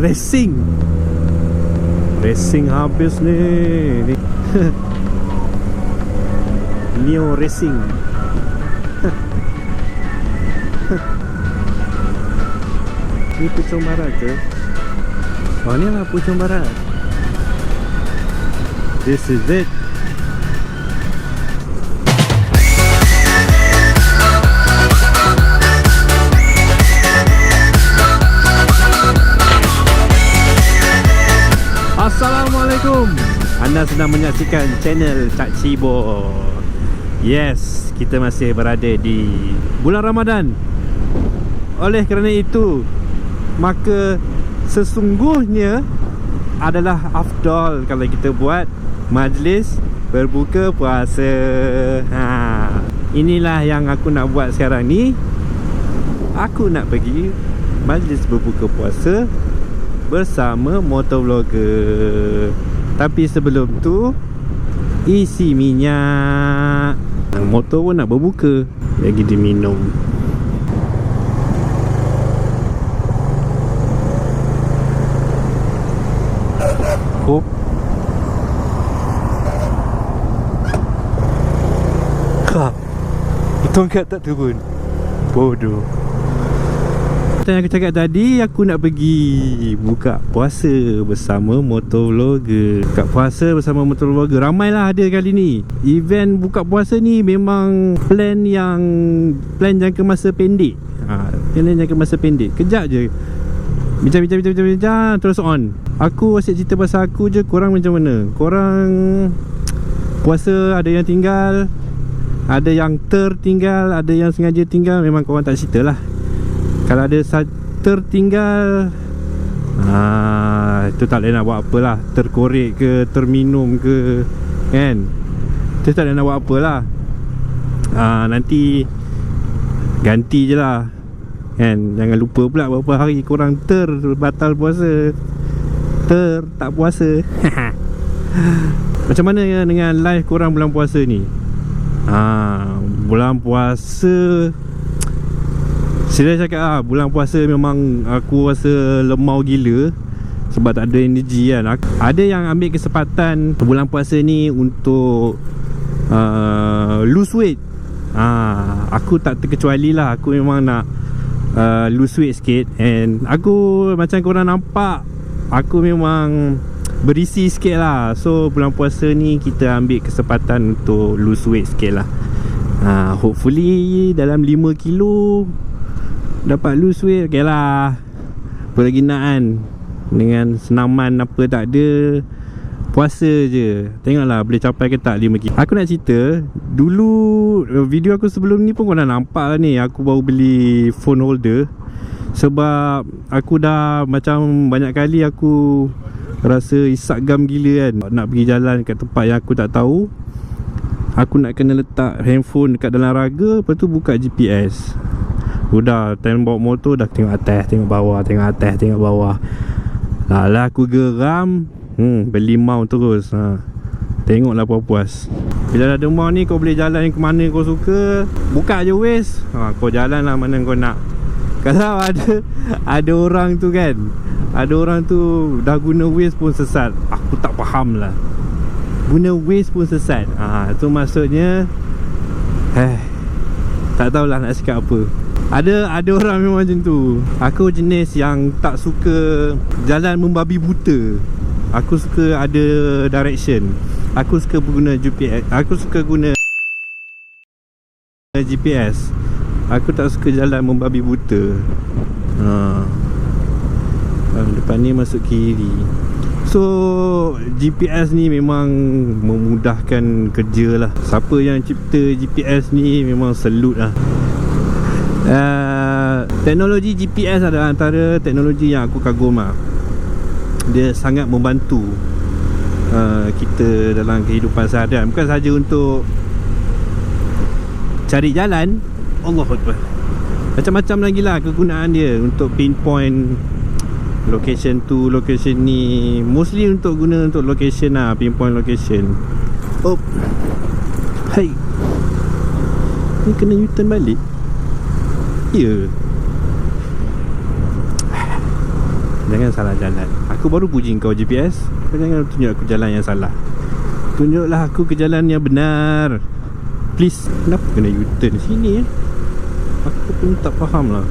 Racing habis ni. Neo Racing. Ni Pucung Barat ke? Oh, ni lah Pucung Barat. This is it. Assalamualaikum. Anda sedang menyaksikan channel Cakcibor. Yes, kita masih berada di bulan Ramadan. Oleh kerana itu, maka sesungguhnya adalah afdal kalau kita buat majlis berbuka puasa. Inilah yang aku nak buat sekarang ni. Aku nak pergi majlis berbuka puasa bersama Motovlogger. Tapi sebelum tu, isi minyak. Motor pun nak berbuka, lagi diminum. Oh, tongkat tak turun. Bodoh. Yang aku cakap tadi, aku nak pergi buka puasa bersama Motovlogger. Buka puasa bersama Motovlogger. Ramailah ada kali ni. Event buka puasa ni memang plan jangka masa pendek. Plan jangka masa pendek. Kejap je, bincang terus on. Aku asyik cerita pasal aku je. Korang macam mana? Korang puasa ada yang tinggal, ada yang tertinggal, ada yang sengaja tinggal. Memang korang tak cerita lah. Kalau ada tertinggal, itu tak boleh nak buat apalah. Terkorek ke, terminum ke, kan? Itu tak boleh nak buat apalah. Nanti ganti je lah, kan? Jangan lupa pula berapa hari korang batal puasa, tak puasa. Macam mana dengan live korang bulan puasa ni? Bulan puasa, saya cakap bulan puasa memang aku rasa lemau gila sebab tak ada energi kan. Ada yang ambil kesempatan bulan puasa ni untuk lose weight. Aku tak terkecuali lah. Aku memang nak lose weight sikit. And aku macam korang nampak, aku memang berisi sikit lah. So bulan puasa ni kita ambil kesempatan untuk lose weight sikit lah. Hopefully dalam 5 kilo dapat lose weight. Okay lah, apa lagi nak kan? Dengan senaman apa tak ada, puasa je. Tengoklah boleh capai ke tak 5 kilo. Aku nak cerita, dulu video aku sebelum ni pun kau dah nampak ni. Aku baru beli phone holder sebab aku dah macam banyak kali aku rasa isak gam gila kan. Nak pergi jalan kat tempat yang aku tak tahu, aku nak kena letak handphone dekat dalam raga, lepas tu buka GPS. Udah, time bawa motor dah tengok atas, tengok bawah, tengok atas, tengok bawah. Lah aku geram. Beli mount terus. Tengoklah puas-puas. Bila dah ada mount ni, kau boleh jalan ke mana kau suka. Buka je waist. Kau jalan lah mana kau nak. Kalau ada orang tu kan, ada orang tu dah guna waist pun sesat. Aku tak faham lah. Guna waist pun sesat. Tu maksudnya tak tahulah nak cakap apa. Ada orang memang macam tu. Aku jenis yang tak suka jalan membabi buta. Aku suka ada direction. Aku suka guna GPS. Aku suka guna GPS. Aku tak suka jalan membabi buta. Depan ni masuk kiri. So GPS ni memang memudahkan kerja lah. Siapa yang cipta GPS ni memang salute lah. Teknologi GPS adalah antara teknologi yang aku kagum lah. Dia sangat membantu kita dalam kehidupan seharian. Bukan sahaja untuk cari jalan, Allahuakbar, macam-macam lagi lah kegunaan dia. Untuk pinpoint location tu, location ni. Mostly untuk guna untuk location lah, pinpoint location. Hai, ni kena U-turn balik. Ya, Jangan salah jalan. Aku baru puji kau GPS. Kau jangan tunjuk aku jalan yang salah. Tunjuklah aku ke jalan yang benar. Please. Kenapa kena U-turn sini Aku pun tak faham lah.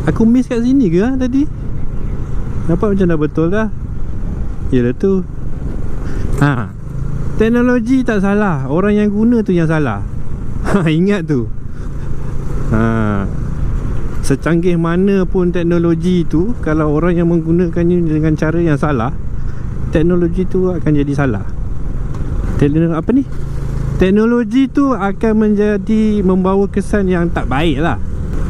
Aku miss kat sini ke tadi? Nampak macam dah betul dah. Yalah tu. Teknologi tak salah, orang yang guna tu yang salah. Ingat tu. Secanggih mana pun teknologi tu, kalau orang yang menggunakannya dengan cara yang salah, teknologi tu akan jadi salah. Teknologi tu akan membawa kesan yang tak baik lah.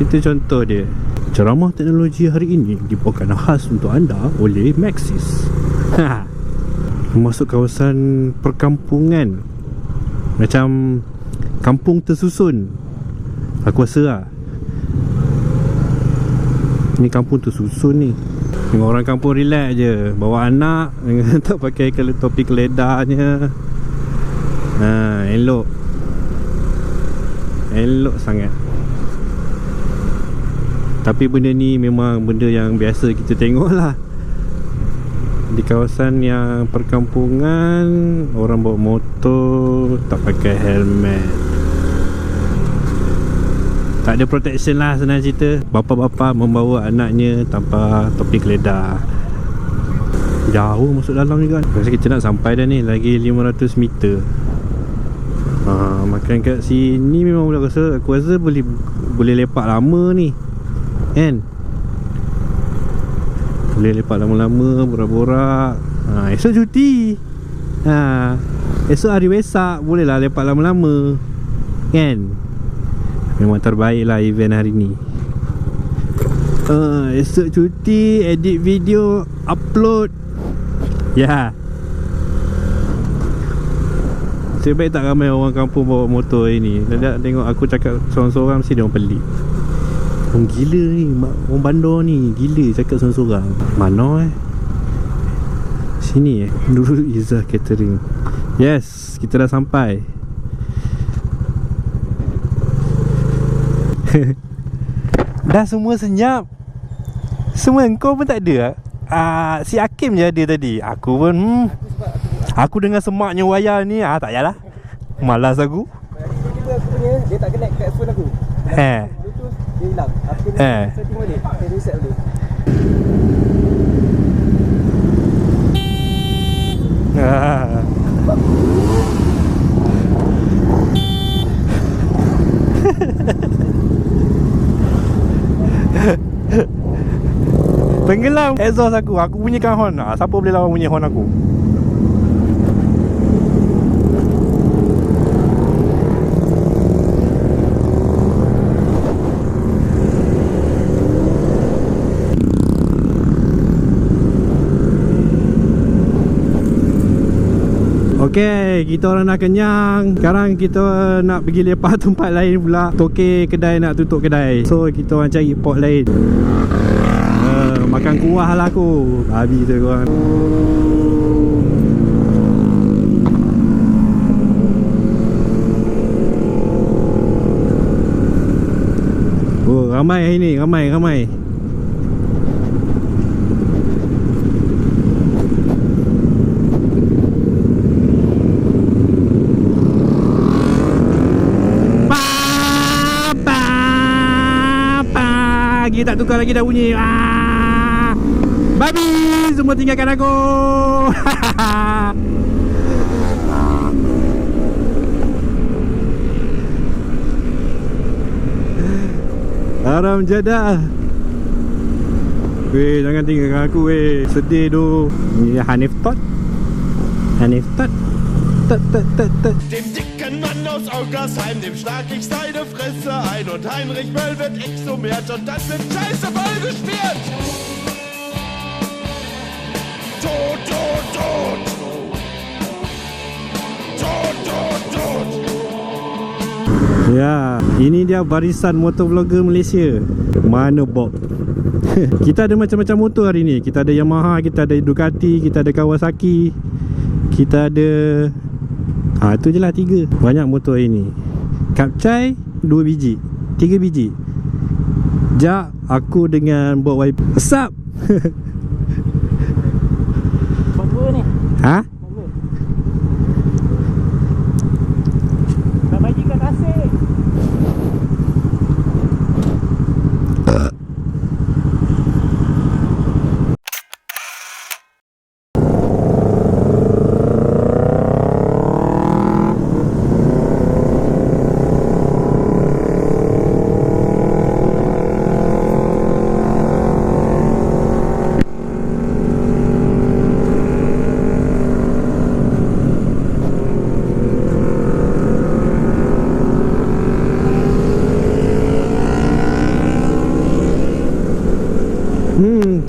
Itu contoh dia. Ceramah teknologi hari ini dibawakan khas untuk anda oleh Maxis. Masuk kawasan perkampungan, macam kampung tersusun. Aku rasa lah ni kampung tersusun ni. Tengok orang kampung relax je, bawa anak tak pakai topi keledanya. Elok. Elok sangat. Tapi benda ni memang benda yang biasa kita tengok lah. Di kawasan yang perkampungan, orang bawa motor tak pakai helmet, tak ada protection lah, senang cerita. Bapa-bapa membawa anaknya tanpa topi keledar. Jauh masuk dalam juga. Rasa kita nak sampai dah ni, lagi 500 meter. Makan kat sini memang aku rasa boleh lepak lama ni kan. Boleh lepak lama-lama, borak-borak. Esok cuti. Esok hari Wesak, boleh lah lepak lama-lama kan. Memang terbaik lah event hari ni. Esok cuti, edit video, upload. Ya. Sebaik tak ramai orang kampung bawa motor ini. Tengok aku cakap seorang-seorang mesti dia orang pelik. Orang gila ni, orang bandar ni gila cakap seorang-seorang. Mana sini Nurul Izzah Catering. Yes, kita dah sampai. Dah semua senyap. Semua kau pun tak ada. Si Hakim je ada tadi. Aku pun aku dengar semaknya wayar ni, tak payahlah. Malas aku. Tiba-tiba aku punya dia tak connect kat phone aku. Bluetooth dia hilang. Aku kena setting balik. Dia reset balik. Tenggelam exhaust aku. Aku bunyikan horn. Siapa boleh lawan bunyi horn aku? Okey, kita orang dah kenyang. Sekarang kita nak pergi lepak tempat lain pula. Tokek kedai nak tutup kedai. So kita orang cari pot lain. Makan kuah lah aku. Habis tu korang. Oh, ramai hari ni, ramai. Tak tukar lagi dah bunyi. Babi semua tinggalkan aku. Haram jadah. Weh, jangan tinggalkan aku weh. Sedih tu. Ni Hanif Tot. Dem dicken Mann aus Augersheim, dem schlag ich seine Fresse ein und Heinrich Böll wird exhumiert und das sind Scheiße voll gespielt. Tot, tot, tot. Tot, tot, tot. Ya, ini dia barisan motovlogger Malaysia. Mana Bob? Kita ada macam-macam motor hari ni. Kita ada Yamaha, kita ada Ducati, kita ada Kawasaki, kita ada tu je lah 3. Banyak motor hari ni. Kapcai 2 biji, 3 biji. Jak, aku dengan Bob wipe. Asap. Bagus ni. Ha? Bagus. Nak bagi kat kasih.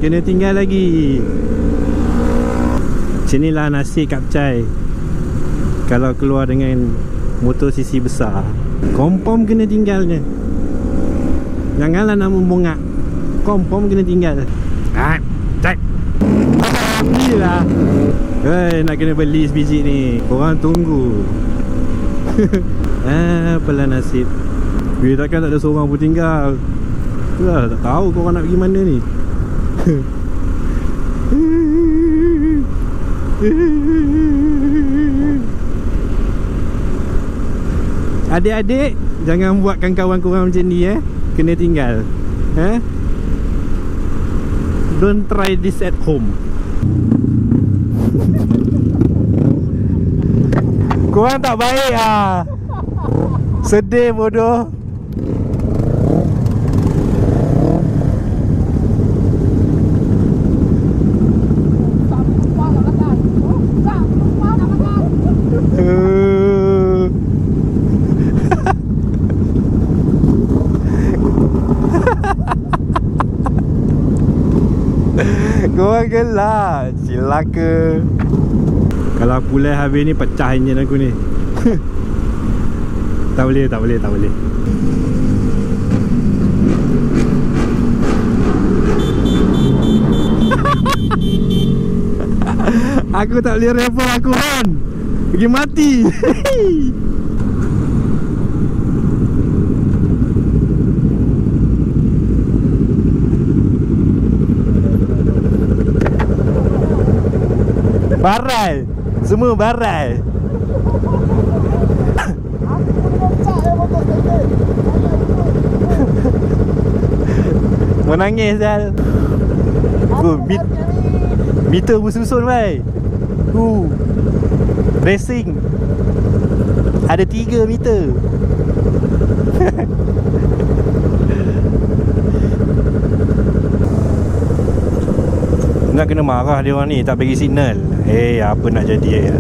Kena tinggal lagi. Macam inilah nasib kapcai kalau keluar dengan motor CC besar. Kompom kena tinggalnya. Janganlah nak membongak. Kompom kena tinggal. Cek. Inilah. Nak kena beli sebiji ni. Korang tunggu. Apalah nasib. Takkan tak ada seorang pun tinggal. Itulah, tak tahu korang nak pergi mana ni. Adik-adik, jangan buatkan kawan korang macam ni kena tinggal. Don't try this at home. Korang tak baik ah. Sedih bodoh. Korang gelak. Cilaka. Kalau aku lihat habis ni pecah enjin aku ni. Tak boleh. Aku tak boleh repot aku kan. Pergi mati. Barai. Semua barai. Menangis Zal. Meter bersusun bhai. Racing. Ada 3 meter. Nak kena marah dia orang ni, tak bagi signal. Apa nak jadi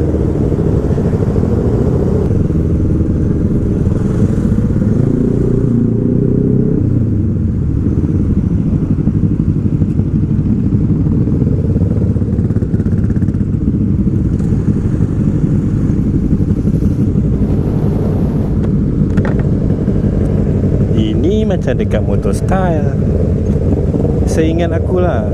Ini macam dekat motor style. Seingat aku lah.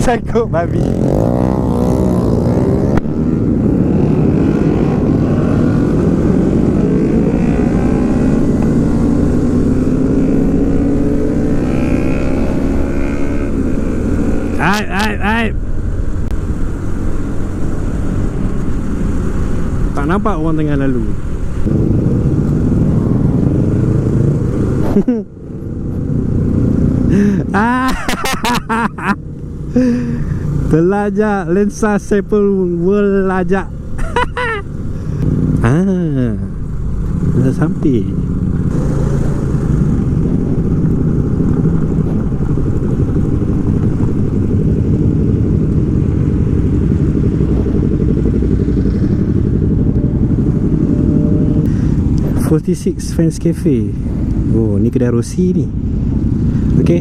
Sangkut babi. Aib. Tak nampak orang tengah lalu. Telajak lensa sample world lajak. Dah sampai. Fans Cafe. Oh, ni kedai Rossi ni. Okay,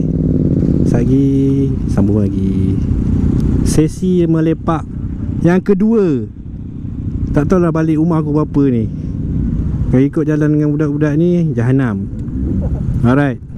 lagi sambung lagi sesi melepak yang kedua. Tak tahulah balik rumah aku berapa ni. Kalau ikut jalan dengan budak-budak ni, jahanam. Alright.